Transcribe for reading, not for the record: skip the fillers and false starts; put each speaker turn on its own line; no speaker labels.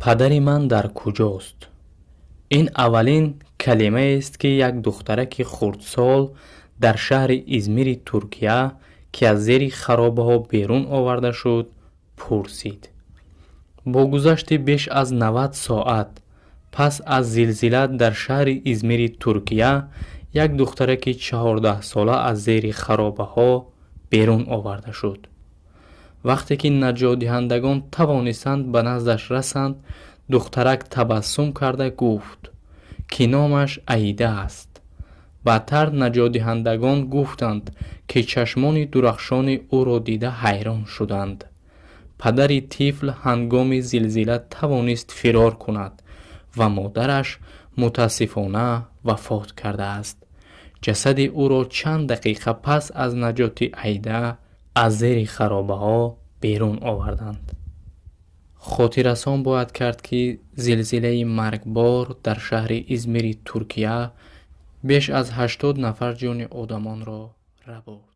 падари ман дар куҷост? Ин аввалин калимаест, ки як духтараки хурдсол дар шаҳри Измири Туркия, ки аз зери харобаҳо берун оварда шуд, пурсид. Бо гузашти беш аз 90 соат пас аз зилзила дар шаҳри Измири Туркия, як духтараки 14сола аз зери харобаҳо берун оварда шуд. вақте ки наҷотдиҳандагон тавонистанд ба наздаш расанд, духтарак табассум карда гуфт, ки номаш Аида аст. баъдтар наҷотдиҳандагон гуфтанд, ки чашмони дурахшони ӯро дида ҳайрон шуданд. падари тифл ҳангоми зилзила тавонист фирор кунад ва модараш мутаассифона вафот кардааст. ҷасади ӯро чанд дақиқа пас аз наҷоти Аида аз зери харобаҳо берун оварданд. хотиррасон бояд кард, ки зилзилаи маргбор дар шаҳри Измири Туркия беш аз 80 нафар ҷони одамонро рабурд.